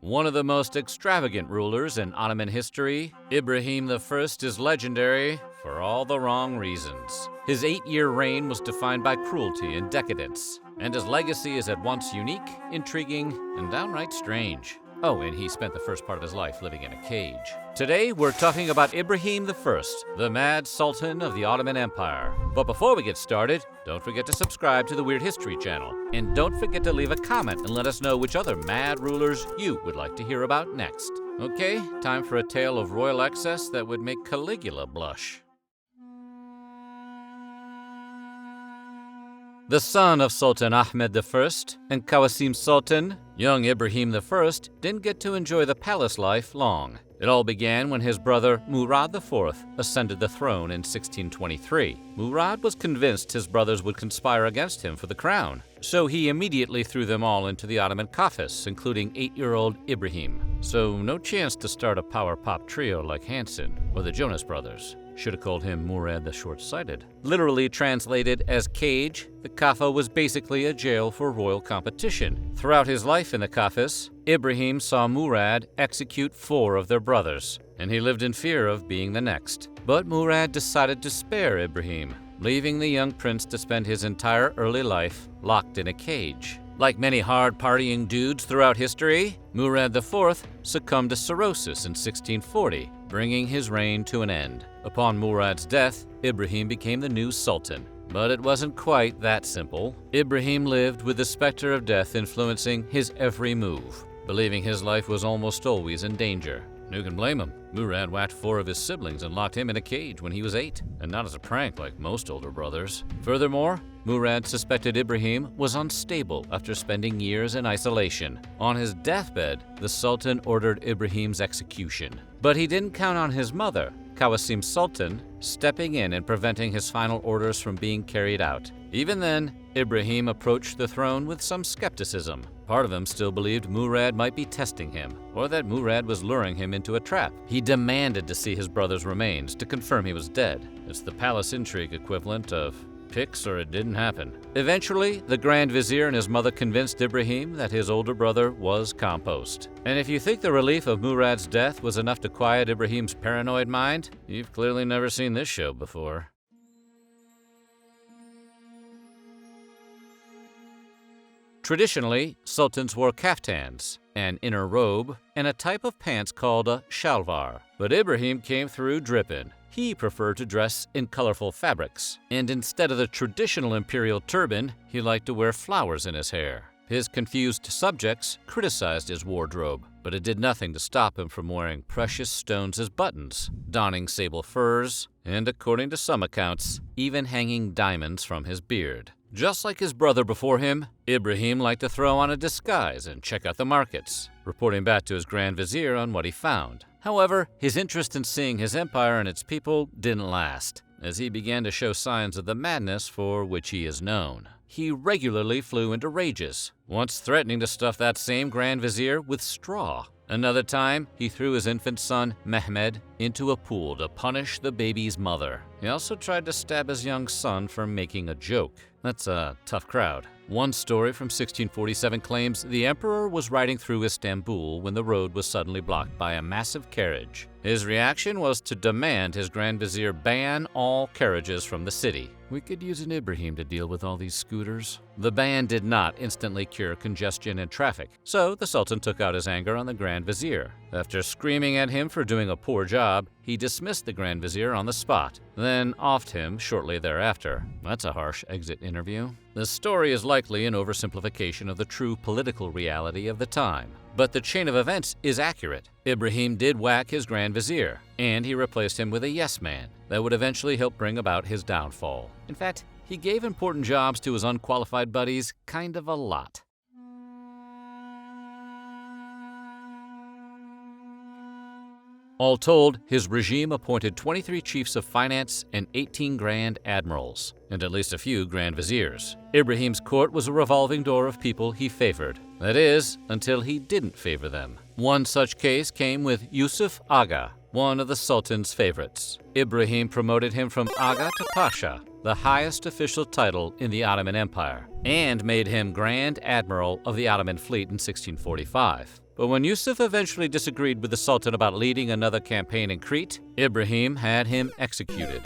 One of the most extravagant rulers in Ottoman history, Ibrahim I is legendary for all the wrong reasons. His 8-year reign was defined by cruelty and decadence, and his legacy is at once unique, intriguing, and downright strange. Oh, and he spent the first part of his life living in a cage. Today, we're talking about Ibrahim I, the Mad Sultan of the Ottoman Empire. But before we get started, don't forget to subscribe to the Weird History channel. And don't forget to leave a comment and let us know which other mad rulers you would like to hear about next. Okay, time for a tale of royal excess that would make Caligula blush. The son of Sultan Ahmed I and Qasim Sultan, young Ibrahim I didn't get to enjoy the palace life long. It all began when his brother Murad IV ascended the throne in 1623. Murad was convinced his brothers would conspire against him for the crown, so he immediately threw them all into the Ottoman coffers, including 8-year-old Ibrahim. So no chance to start a power pop trio like Hanson or the Jonas Brothers. Should have called him Murad the Short-Sighted. Literally translated as cage, the Kaffa was basically a jail for royal competition. Throughout his life in the Kaffas, Ibrahim saw Murad execute 4 of their brothers, and he lived in fear of being the next. But Murad decided to spare Ibrahim, leaving the young prince to spend his entire early life locked in a cage. Like many hard-partying dudes throughout history, Murad IV succumbed to cirrhosis in 1640, bringing his reign to an end. Upon Murad's death, Ibrahim became the new sultan. But it wasn't quite that simple. Ibrahim lived with the specter of death influencing his every move, believing his life was almost always in danger. Who can blame him? Murad whacked 4 of his siblings and locked him in a cage when he was 8, and not as a prank like most older brothers. Furthermore, Murad suspected Ibrahim was unstable after spending years in isolation. On his deathbed, the Sultan ordered Ibrahim's execution. But he didn't count on his mother, Qasim Sultan, stepping in and preventing his final orders from being carried out. Even then, Ibrahim approached the throne with some skepticism. Part of him still believed Murad might be testing him, or that Murad was luring him into a trap. He demanded to see his brother's remains to confirm he was dead. It's the palace intrigue equivalent of pics or it didn't happen. Eventually, the Grand Vizier and his mother convinced Ibrahim that his older brother was compost. And if you think the relief of Murad's death was enough to quiet Ibrahim's paranoid mind, you've clearly never seen this show before. Traditionally, sultans wore kaftans, an inner robe, and a type of pants called a shalvar. But Ibrahim came through drippin'. He preferred to dress in colorful fabrics, and instead of the traditional imperial turban, he liked to wear flowers in his hair. His confused subjects criticized his wardrobe, but it did nothing to stop him from wearing precious stones as buttons, donning sable furs, and according to some accounts, even hanging diamonds from his beard. Just like his brother before him, Ibrahim liked to throw on a disguise and check out the markets, reporting back to his Grand Vizier on what he found. However, his interest in seeing his empire and its people didn't last, as he began to show signs of the madness for which he is known. He regularly flew into rages, once threatening to stuff that same Grand Vizier with straw. Another time, he threw his infant son, Mehmed, into a pool to punish the baby's mother. He also tried to stab his young son for making a joke. That's a tough crowd. One story from 1647 claims the emperor was riding through Istanbul when the road was suddenly blocked by a massive carriage. His reaction was to demand his Grand Vizier ban all carriages from the city. We could use an Ibrahim to deal with all these scooters. The ban did not instantly cure congestion and traffic, so the Sultan took out his anger on the Grand Vizier. After screaming at him for doing a poor job, he dismissed the Grand Vizier on the spot, then offed him shortly thereafter. That's a harsh exit interview. The story is likely an oversimplification of the true political reality of the time, but the chain of events is accurate. Ibrahim did whack his Grand Vizier, and he replaced him with a yes man that would eventually help bring about his downfall. In fact, he gave important jobs to his unqualified buddies kind of a lot. All told, his regime appointed 23 chiefs of finance and 18 grand admirals, and at least a few grand viziers. Ibrahim's court was a revolving door of people he favored. That is, until he didn't favor them. One such case came with Yusuf Agha, one of the Sultan's favorites. Ibrahim promoted him from Agha to Pasha, the highest official title in the Ottoman Empire. and made him Grand Admiral of the Ottoman fleet in 1645. But when Yusuf eventually disagreed with the Sultan about leading another campaign in Crete, Ibrahim had him executed.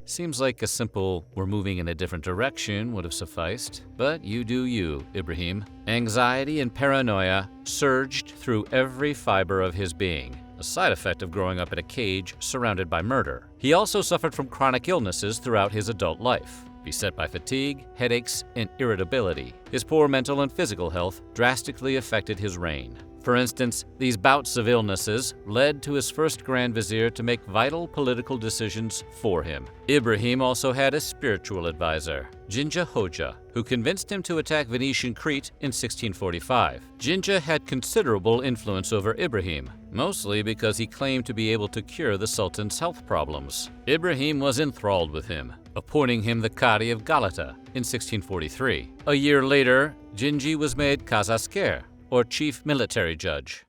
Seems like a simple "we're moving in a different direction" would have sufficed, but you do you, Ibrahim. Anxiety and paranoia surged through every fiber of his being, a side effect of growing up in a cage surrounded by murder. He also suffered from chronic illnesses throughout his adult life, beset by fatigue, headaches, and irritability. His poor mental and physical health drastically affected his reign. For instance, these bouts of illnesses led to his first Grand Vizier to make vital political decisions for him. Ibrahim also had a spiritual advisor, Jinja Hoja, who convinced him to attack Venetian Crete in 1645. Jinja had considerable influence over Ibrahim, mostly because he claimed to be able to cure the Sultan's health problems. Ibrahim was enthralled with him, appointing him the Qadi of Galata in 1643. A year later, Jinji was made Kazasker, or chief military judge.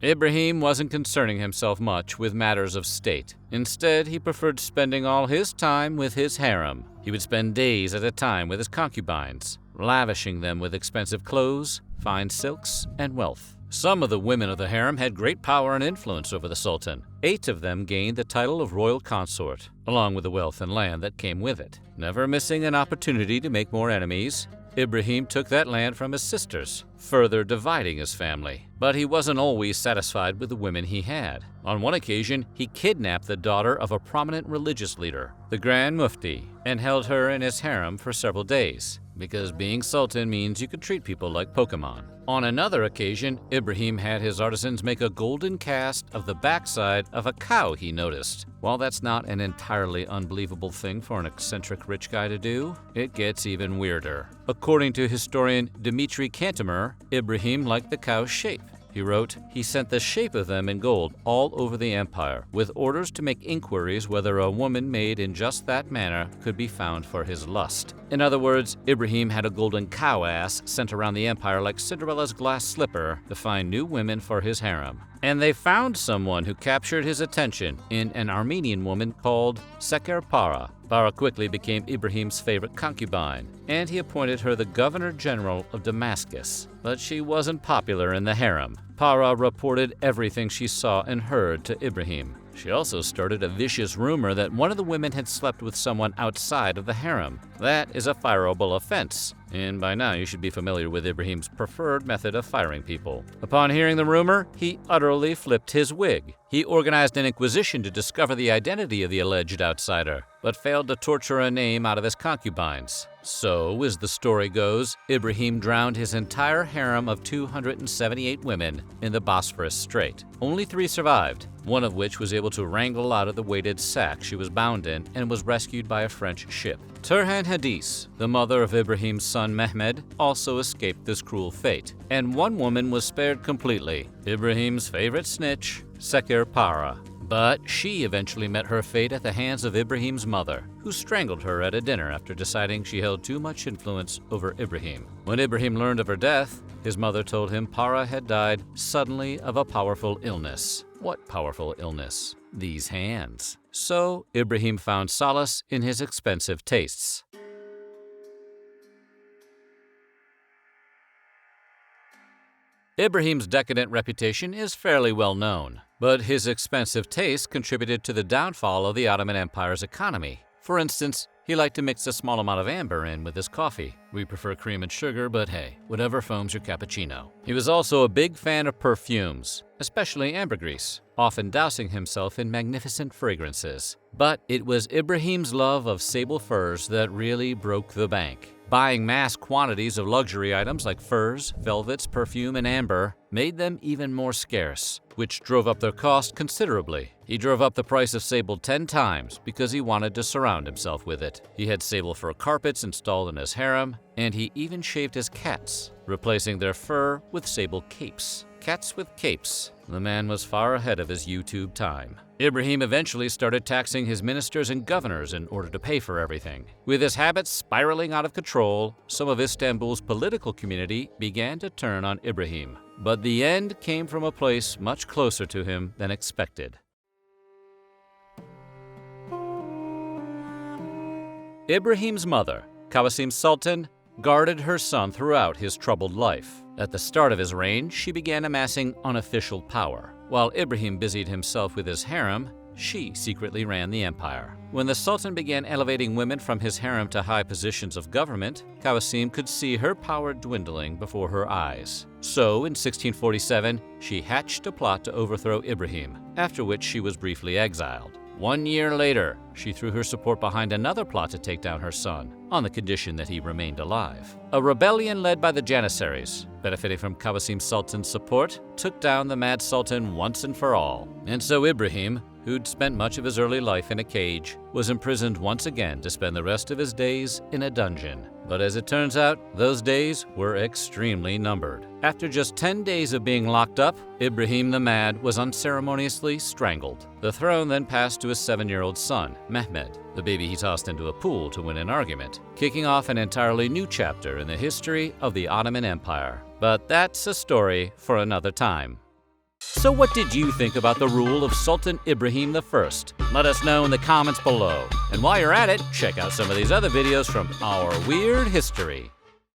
Ibrahim wasn't concerning himself much with matters of state. Instead, he preferred spending all his time with his harem. He would spend days at a time with his concubines, lavishing them with expensive clothes, fine silks, and wealth. Some of the women of the harem had great power and influence over the Sultan. 8 of them gained the title of royal consort, along with the wealth and land that came with it. Never missing an opportunity to make more enemies, Ibrahim took that land from his sisters, further dividing his family. But he wasn't always satisfied with the women he had. On one occasion, he kidnapped the daughter of a prominent religious leader, the Grand Mufti, and held her in his harem for several days, because being Sultan means you could treat people like Pokemon. On another occasion, Ibrahim had his artisans make a golden cast of the backside of a cow he noticed. While that's not an entirely unbelievable thing for an eccentric rich guy to do, it gets even weirder. According to historian Dmitri Cantemir, Ibrahim liked the cow's shape. He wrote, "He sent the shape of them in gold all over the empire, with orders to make inquiries whether a woman made in just that manner could be found for his lust." In other words, Ibrahim had a golden cow ass sent around the empire like Cinderella's glass slipper to find new women for his harem. And they found someone who captured his attention in an Armenian woman called Sechir. Para quickly became Ibrahim's favorite concubine, and he appointed her the governor-general of Damascus. But she wasn't popular in the harem. Para reported everything she saw and heard to Ibrahim. She also started a vicious rumor that one of the women had slept with someone outside of the harem. That is a fireable offense, and by now you should be familiar with Ibrahim's preferred method of firing people. Upon hearing the rumor, he utterly flipped his wig. He organized an inquisition to discover the identity of the alleged outsider, but failed to torture a name out of his concubines. So, as the story goes, Ibrahim drowned his entire harem of 278 women in the Bosphorus Strait. Only 3 survived, one of which was able to wrangle out of the weighted sack she was bound in and was rescued by a French ship. Turhan Hadice, the mother of Ibrahim's son Mehmed, also escaped this cruel fate, and one woman was spared completely, Ibrahim's favorite snitch, Sechir. But she eventually met her fate at the hands of Ibrahim's mother, who strangled her at a dinner after deciding she held too much influence over Ibrahim. When Ibrahim learned of her death, his mother told him Para had died suddenly of a powerful illness. What powerful illness? These hands. So Ibrahim found solace in his expensive tastes. Ibrahim's decadent reputation is fairly well known, but his expensive taste contributed to the downfall of the Ottoman Empire's economy. For instance, he liked to mix a small amount of amber in with his coffee. We prefer cream and sugar, but hey, whatever foams your cappuccino. He was also a big fan of perfumes, especially ambergris, often dousing himself in magnificent fragrances. But it was Ibrahim's love of sable furs that really broke the bank. Buying mass quantities of luxury items like furs, velvets, perfume, and amber made them even more scarce, which drove up their cost considerably. He drove up the price of sable 10 times because he wanted to surround himself with it. He had sable fur carpets installed in his harem, and he even shaved his cats, replacing their fur with sable capes. Cats with capes. The man was far ahead of his YouTube time. Ibrahim eventually started taxing his ministers and governors in order to pay for everything. With his habits spiraling out of control, some of Istanbul's political community began to turn on Ibrahim. But the end came from a place much closer to him than expected. Ibrahim's mother, Qasim Sultan, guarded her son throughout his troubled life. At the start of his reign, she began amassing unofficial power. While Ibrahim busied himself with his harem, she secretly ran the empire. When the Sultan began elevating women from his harem to high positions of government, Qasim could see her power dwindling before her eyes. So, in 1647, she hatched a plot to overthrow Ibrahim, after which she was briefly exiled. 1 year later, she threw her support behind another plot to take down her son, on the condition that he remained alive. A rebellion led by the Janissaries, benefiting from Qasim Sultan's support, took down the mad Sultan once and for all. And so Ibrahim, who'd spent much of his early life in a cage, was imprisoned once again to spend the rest of his days in a dungeon. But as it turns out, those days were extremely numbered. After just 10 days of being locked up, Ibrahim the Mad was unceremoniously strangled. The throne then passed to his 7-year-old son, Mehmed, the baby he tossed into a pool to win an argument, kicking off an entirely new chapter in the history of the Ottoman Empire. But that's a story for another time. So what did you think about the rule of Sultan Ibrahim I? Let us know in the comments below. And while you're at it, check out some of these other videos from our weird history.